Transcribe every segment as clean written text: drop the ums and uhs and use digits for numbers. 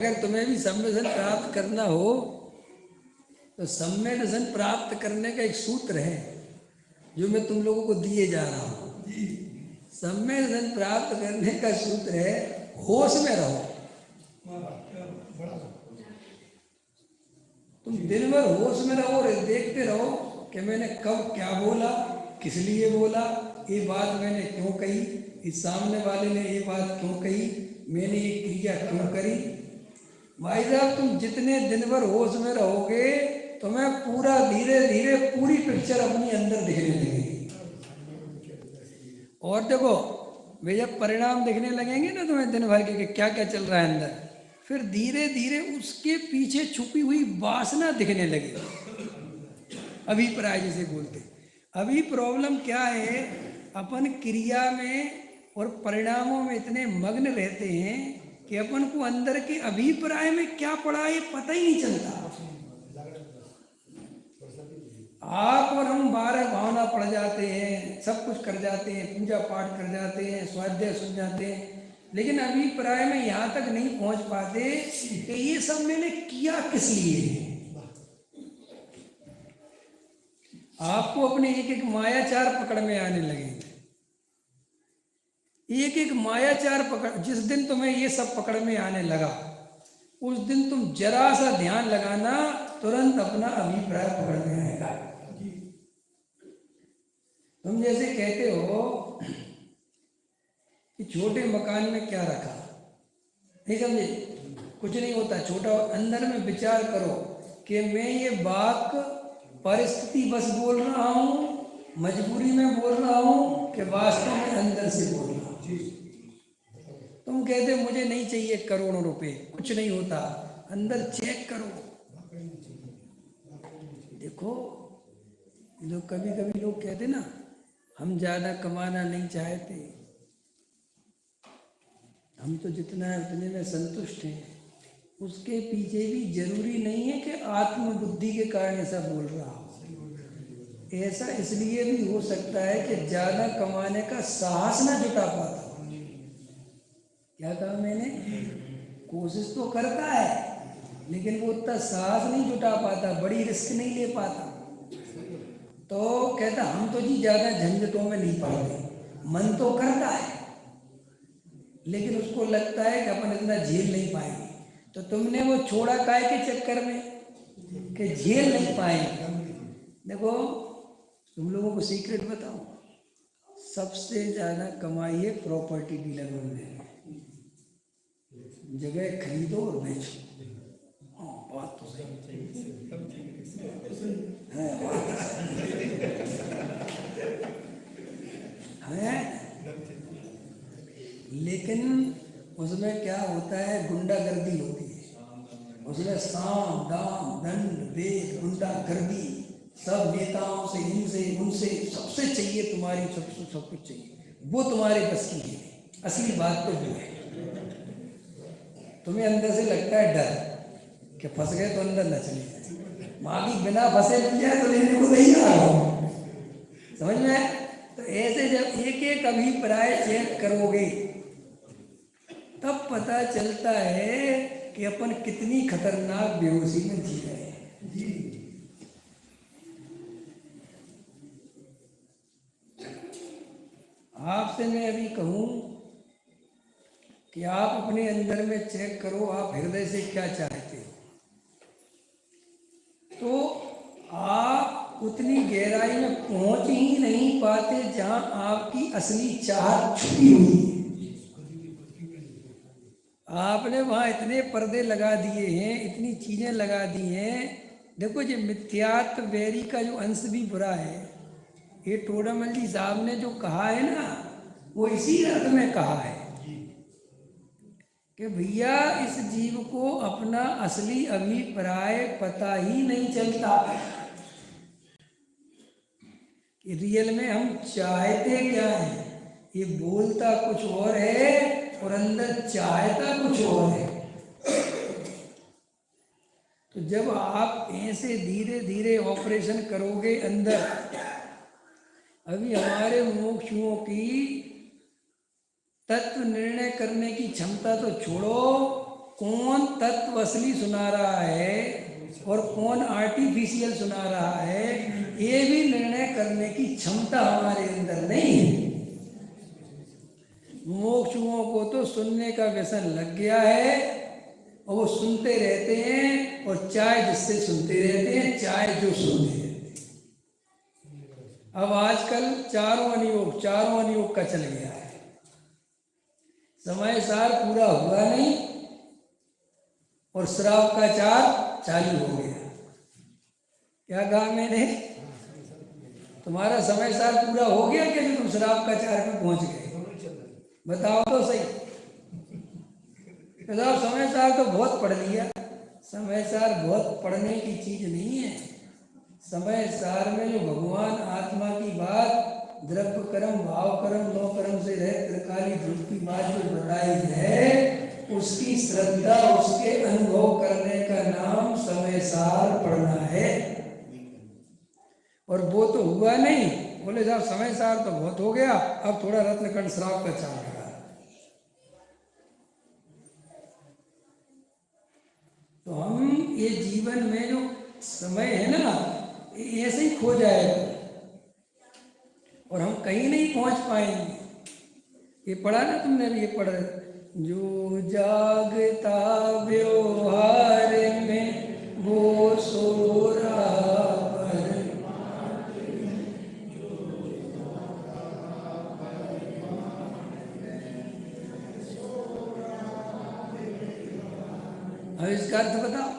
अगर तुम्हें भी सम्यसन प्राप्त करना हो तो सम्यसन प्राप्त करने का एक सूत्र है जो मैं तुम लोगों को दिए जा रहा हूँ। सम्यसन प्राप्त करने का सूत्र है होश में रहो। तुम दिन भर होश में रहो और देखते रहो कि मैंने कब क्या बोला, किस लिए बोला, ये बात मैंने क्यों कही, इस सामने वाले ने ये बात क्यों कही, मैंने ये क्रिया क्यों करी। भाई साहब तुम जितने दिन भर होश में रहोगे तुम्हें पूरा धीरे धीरे पूरी पिक्चर अपनी अंदर दिखने लगेगी। और देखो वे जब परिणाम दिखने लगेंगे ना तुम्हें दिन भर के क्या क्या चल रहा है अंदर, फिर धीरे धीरे उसके पीछे छुपी हुई वासना दिखने लगेगी। अभिप्राय जिसे बोलते। अभी प्रॉब्लम क्या है, अपन क्रिया में और परिणामों में इतने मग्न रहते हैं कि अपन को अंदर के अभिप्राय में क्या पड़ा है पता ही नहीं चलता। आप और हम 12 भावना पढ़ जाते हैं, सब कुछ कर जाते हैं, पूजा पाठ कर जाते हैं, स्वाध्याय सुन जाते हैं, लेकिन अभिप्राय में यहाँ तक नहीं पहुँच पाते कि ये सब मैंने किया किस लिए। आपको अपने एक एक मायाचार पकड़ में आने लगेंगे। एक एक मायाचार पकड़, जिस दिन तुम्हें ये सब पकड़ में आने लगा उस दिन तुम जरा सा ध्यान लगाना, तुरंत अपना अभिप्राय पकड़ में आएगा। तुम जैसे कहते हो कि छोटे मकान में क्या रखा, नहीं समझे, कुछ नहीं होता। छोटा अंदर में विचार करो कि मैं ये बात परिस्थिति बस बोल रहा हूँ, मजबूरी में बोल रहा हूँ कि वास्तव में अंदर से बोल रहा हूँ। तुम कहते मुझे नहीं चाहिए करोड़ों रुपए, कुछ नहीं होता, अंदर चेक करो। देखो जो कभी कभी लोग कहते ना हम ज़्यादा कमाना नहीं चाहते, हम तो जितना है उतने में संतुष्ट हैं, उसके पीछे भी जरूरी नहीं है कि आत्मबुद्धि के कारण ऐसा बोल रहा हो। ऐसा इसलिए भी हो सकता है कि ज़्यादा कमाने का साहस ना जुटा पाता। क्या कहा मैंने, कोशिश तो करता है लेकिन वो उतना साहस नहीं जुटा पाता, बड़ी रिस्क नहीं ले पाता। तो कहता हम तो जी ज़्यादा झंझटों में नहीं पड़ते। मन तो करता है लेकिन उसको लगता है कि अपन इतना झेल नहीं पाएंगे। तो तुमने वो छोड़ा काय के चक्कर में कि झेल नहीं पाएंगे। देखो तुम लोगों को सीक्रेट बताओ, सबसे ज़्यादा कमाई है प्रॉपर्टी डीलर में। जगह खरीदो और बेचो। हाँ बात तो सही है, लेकिन उसमें क्या होता है, गुंडागर्दी होती है उसमें। साम दाम दंड भेद गुंडागर्दी सब नेताओं से, इनसे उनसे सबसे चाहिए, तुम्हारी सब कुछ चाहिए, वो तुम्हारे बस की है। असली बात तो वो है, तुम्हें अंदर से लगता है डर कि फंस गए तो अंदर न चले जाए, मागी बिना फंसे मिल जाए तो लेने को नहीं आ रहा हूँ, समझ में। तो ऐसे जब एक एक अभिप्राय चेक करोगे तब पता चलता है कि अपन कितनी खतरनाक बेहोशी में जी रहे हैं। आपसे मैं अभी कहूँ कि आप अपने अंदर में चेक करो, आप हृदय से क्या चाहते हो, तो आप उतनी गहराई में पहुंच ही नहीं पाते जहां आपकी असली चाहत छुपी हुई है। आपने वहाँ इतने पर्दे लगा दिए हैं, इतनी चीज़ें लगा दी हैं। देखो ये मिथ्यात्व वैरी का जो अंश भी बुरा है, ये टोडामल जी साहब ने जो कहा है ना, वो इसी अर्थ में कहा है कि भैया इस जीव को अपना असली अभिप्राय पता ही नहीं चलता कि रियल में हम चाहते क्या हैं। ये बोलता कुछ और है और अंदर चाहता कुछ और है। तो जब आप ऐसे धीरे धीरे ऑपरेशन करोगे अंदर, अभी हमारे मोक्षुओं की तत्व निर्णय करने की क्षमता तो छोड़ो, कौन तत्व असली सुना रहा है और कौन आर्टिफिशियल सुना रहा है, ये भी निर्णय करने की क्षमता हमारे अंदर नहीं है। मोक्षुओं को तो सुनने का व्यसन लग गया है और वो सुनते रहते हैं, और चाहे जिससे सुनते रहते हैं, चाहे जो सुनते रहते हैं। अब आजकल चारों अनियोग का चल गया है। समय सार पूरा हुआ नहीं और श्राव का चार चालू हो गया। क्या कहा मैंने? तुम्हारा समय सार पूरा हो गया क्या जो तुम श्राव का चार पे पहुंच गए? बताओ तो सही। बताओ, समय सार तो बहुत पढ़ लिया। समय सार बहुत पढ़ने की चीज नहीं है। समय सार में जो भगवान आत्मा की बात, द्रव्य कर्म, भाव कर्म, नौ कर्म से रह त्रिकाली ध्रुव की बात जो बताई है, उसकी श्रद्धा, उसके अनुभव करने का नाम समय सार पढ़ना है। और वो तो हुआ नहीं। बोले साहब समय सार तो बहुत हो गया, अब थोड़ा रत्नकंड श्राव का चाल लगा। तो हम ये जीवन में जो समय है ना, ऐसे ही खो जाएगा और हम कहीं नहीं पहुंच पाएंगे। ये पढ़ा ना तुमने भी, ये पढ़ रहे, जो जागता व्यवहार में वो सो रहा पर। अब इसका अर्थ बताओ।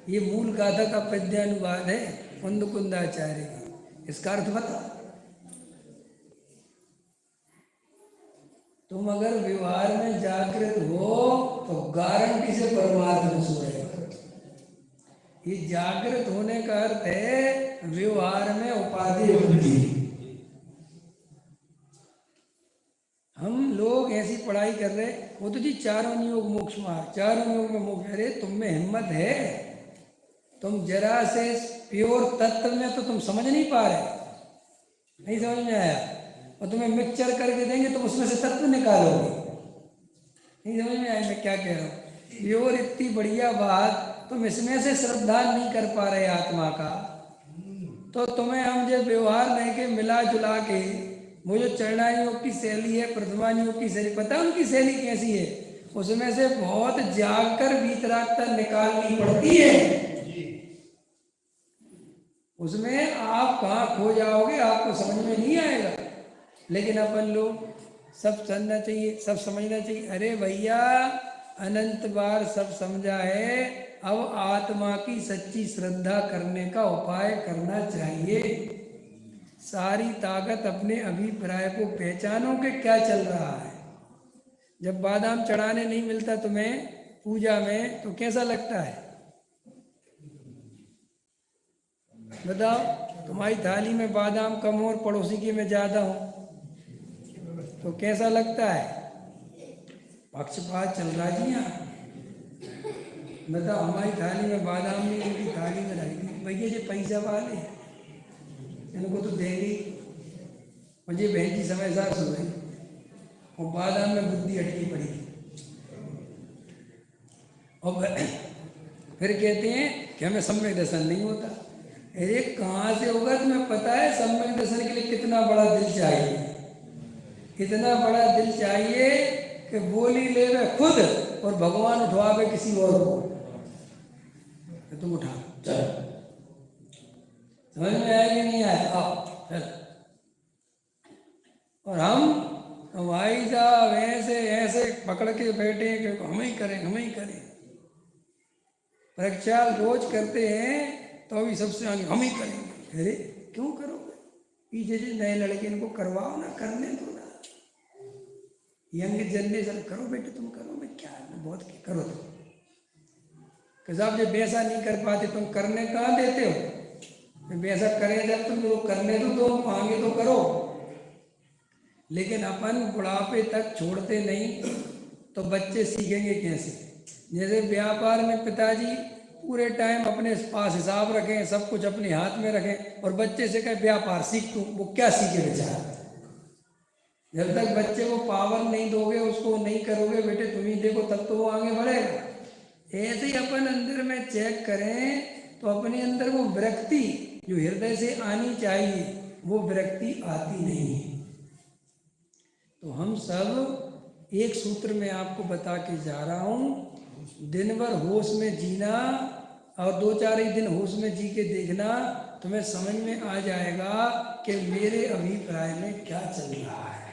ये मूल गाथा का पद्यानुवाद है कुंदाचार्य की। इसका अर्थ बताओ। तुम अगर व्यवहार में जागृत हो तो गारंटी से परमार्थ में सोएगा। ये जागृत होने का अर्थ है व्यवहार में उपाधि वृद्धि। हम लोग ऐसी पढ़ाई कर रहे, वो तो जी चारों नियोग मोक्ष मार्ग, चारों नियोग में मोक्ष। अरे तुम में हिम्मत है, तुम जरा से प्योर तत्व में तो तुम समझ नहीं पा रहे, नहीं समझ में आया, और तुम्हें मिक्सचर करके देंगे तुम उसमें से तत्व निकालोगे। नहीं समझ में आया मैं क्या कह रहा हूँ? प्योर इतनी बढ़िया बात, तुम इसमें से श्रद्धा नहीं कर पा रहे आत्मा का, तो तुम्हें हम जब व्यवहार नहीं के मिला जुला के, वो जो चरणायोग की शैली है, प्रथमायोग की शैली, पता है उनकी शैली कैसी है? उसमें से बहुत जाग कर भीतरात्ता निकालनी पड़ती है। उसमें आप कहाँ खो जाओगे आपको समझ में नहीं आएगा। लेकिन अपन लोग सब समझना चाहिए, सब समझना चाहिए। अरे भैया अनंत बार सब समझा है, अब आत्मा की सच्ची श्रद्धा करने का उपाय करना चाहिए। सारी ताकत अपने अभिप्राय को पहचानो कि क्या चल रहा है। जब बादाम चढ़ाने नहीं मिलता तुम्हें पूजा में तो कैसा लगता है? बताओ, तुम्हारी थाली में बादाम कम हो और पड़ोसी की में ज्यादा हो तो कैसा लगता है? पक्षपात चल रहा जी यहाँ। बताओ, हमारी थाली में बादाम नहीं, उनकी थाली में रहेगी। भैया जो पैसा वाले इनको तो देंगे, मुझे बहन की समय सार सुन रही और बादाम में बुद्धि अटकी पड़ी। और फिर कहते हैं कि हमें सम्यक दर्शन नहीं होता। अरे कहाँ से होगा? तुम्हें पता है सम्यक दर्शन के लिए कितना बड़ा दिल चाहिए? कितना बड़ा दिल चाहिए कि बोली ले खुद और भगवान उठवावे किसी और को। तो तुम उठा, चलो। समझ में आया कि नहीं आया? आओ चल। और हम भाई साहब ऐसे ऐसे पकड़ के बैठे कि हम ही करें, हम ही करें। परीक्षा रोज करते हैं तो अभी सबसे आगे हम ही करेंगे। अरे क्यों करोगे? पीछे जो नए लड़के इनको करवाओ ना, करने दो ना। यंग जनरेशन करो बेटे, तुम करो, मैं क्या है, बहुत करो तुम। साहब जब वैसा नहीं कर पाते तुम करने कहाँ देते हो? वैसा करें जब तुम लोग करने दो तो आगे तो करो। लेकिन अपन बुढ़ापे तक छोड़ते नहीं तो बच्चे सीखेंगे कैसे? जैसे व्यापार में पिताजी पूरे टाइम अपने पास हिसाब रखें, सब कुछ अपने हाथ में रखें और बच्चे से कहे व्यापार सीख तू, वो क्या सीखे बेचारा? जब तक बच्चे को पावर नहीं दोगे, उसको नहीं करोगे बेटे तुम ही देखो, तब तो वो आगे बढ़ेगा। ऐसे ही अपन अंदर में चेक करें तो अपने अंदर वो विरक्ति जो हृदय से आनी चाहिए वो विरक्ति आती नहीं है। तो हम सब एक सूत्र में आपको बता के जा रहा हूँ, दिन भर होश में जीना और 2-4 ही दिन होश में जी के देखना, तुम्हें समझ में आ जाएगा कि मेरे अभिप्राय में क्या चल रहा है।